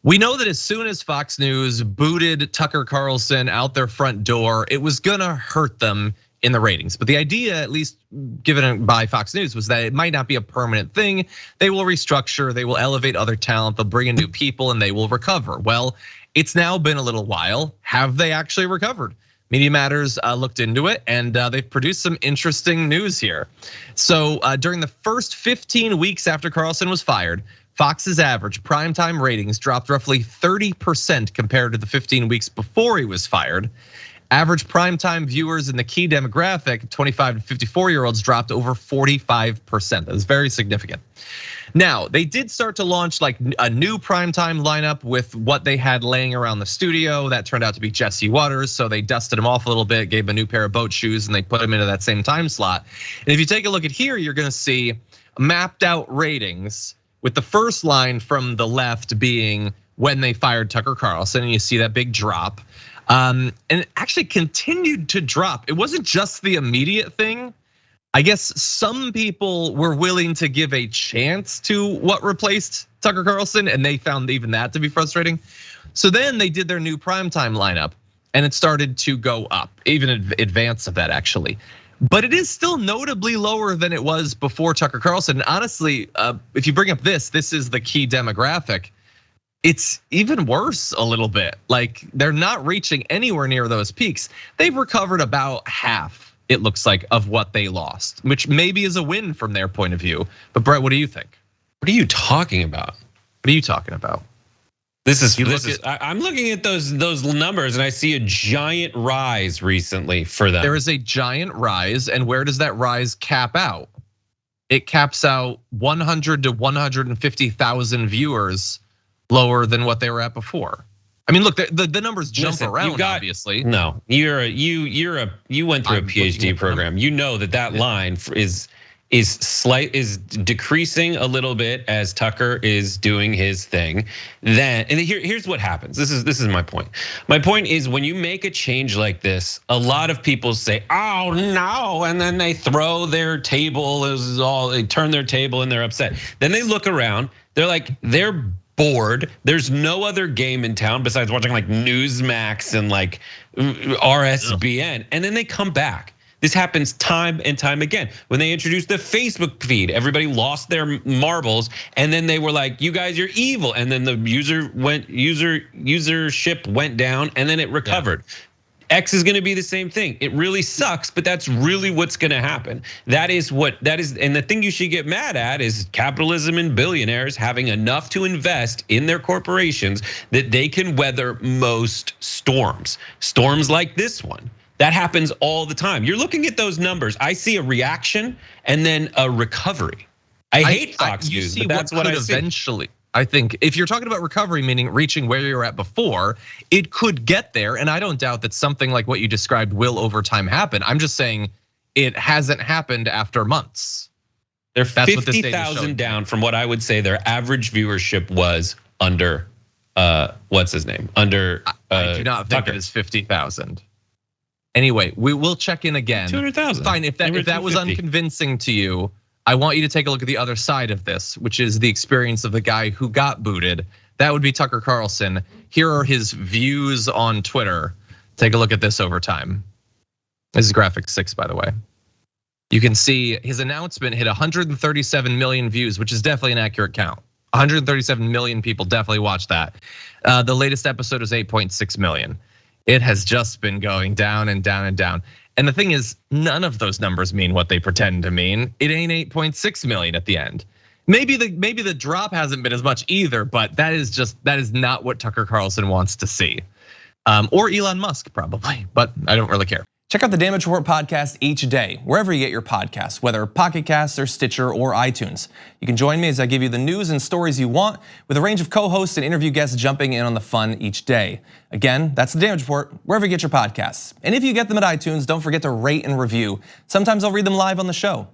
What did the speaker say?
We know that as soon as Fox News booted Tucker Carlson out their front door, it was gonna hurt them in the ratings. But the idea, at least given by Fox News, was that it might not be a permanent thing. They will restructure, they will elevate other talent, they'll bring in new people and they will recover. Well, it's now been a little while. Have they actually recovered? Media Matters looked into it and they've produced some interesting news here. So during the first 15 weeks after Carlson was fired, Fox's average primetime ratings dropped roughly 30% compared to the 15 weeks before he was fired. Average primetime viewers in the key demographic, 25 to 54-year-olds, dropped over 45%. That was very significant. Now, they did start to launch like a new primetime lineup with what they had laying around the studio. That turned out to be Jesse Waters, so they dusted him off a little bit, gave him a new pair of boat shoes, and they put him into that same time slot. And if you take a look at here, you're gonna see mapped out ratings with the first line from the left being when they fired Tucker Carlson, and you see that big drop. And it actually continued to drop. It wasn't just the immediate thing. I guess some people were willing to give a chance to what replaced Tucker Carlson, and they found even that to be frustrating. So then they did their new primetime lineup, and it started to go up, even in advance of that actually. But it is still notably lower than it was before Tucker Carlson. And honestly, if you bring up this is the key demographic. It's even worse a little bit. Like they're not reaching anywhere near those peaks. They've recovered about half, it looks like, of what they lost, which maybe is a win from their point of view. But Brett, what do you think? What are you talking about? What are you talking about? I'm looking at those numbers and I see a giant rise recently for them. There is a giant rise, and where does that rise cap out? It caps out 100 to 150,000 viewers lower than what they were at before. I mean, look, the numbers jump around, obviously. No, you went through a PhD program. You know that line is decreasing a little bit as Tucker is doing his thing. Then, and here's what happens. This is my point. My point is when you make a change like this, a lot of people say, "Oh no," and then they throw their table. They turn their table and they're upset. Then they look around. They're bored. There's no other game in town besides watching like Newsmax and like RSBN, and then they come back. This happens time and time again. When they introduced the Facebook feed, everybody lost their marbles, and then they were like, "You guys are evil," and then the usership went down, and then it recovered. Yeah. X is gonna be the same thing. It really sucks, but that's really what's gonna happen. That is, and the thing you should get mad at is capitalism and billionaires having enough to invest in their corporations that they can weather most storms. Storms like this one. That happens all the time. You're looking at those numbers. I see a reaction and then a recovery. I hate Fox News, but that's what I see. Eventually, I think if you're talking about recovery, meaning reaching where you were at before, it could get there. And I don't doubt that something like what you described will over time happen. I'm just saying it hasn't happened after months. They're 50,000 down from what I would say their average viewership was under, what's his name? Under I do not think Tucker. It is 50,000. Anyway, we will check in again. 200,000. Fine, if that was unconvincing to you, I want you to take a look at the other side of this, which is the experience of the guy who got booted. That would be Tucker Carlson. Here are his views on Twitter. Take a look at this over time. This is graphic 6, by the way. You can see his announcement hit 137 million views, which is definitely an accurate count. 137 million people definitely watched that. The latest episode is 8.6 million. It has just been going down and down and down. And the thing is, none of those numbers mean what they pretend to mean. It ain't 8.6 million at the end. Maybe the drop hasn't been as much either, but that is not what Tucker Carlson wants to see. Or Elon Musk probably, but I don't really care. Check out the Damage Report podcast each day, wherever you get your podcasts, whether Pocket Casts or Stitcher or iTunes. You can join me as I give you the news and stories you want, with a range of co-hosts and interview guests jumping in on the fun each day. Again, that's the Damage Report, wherever you get your podcasts. And if you get them at iTunes, don't forget to rate and review. Sometimes I'll read them live on the show.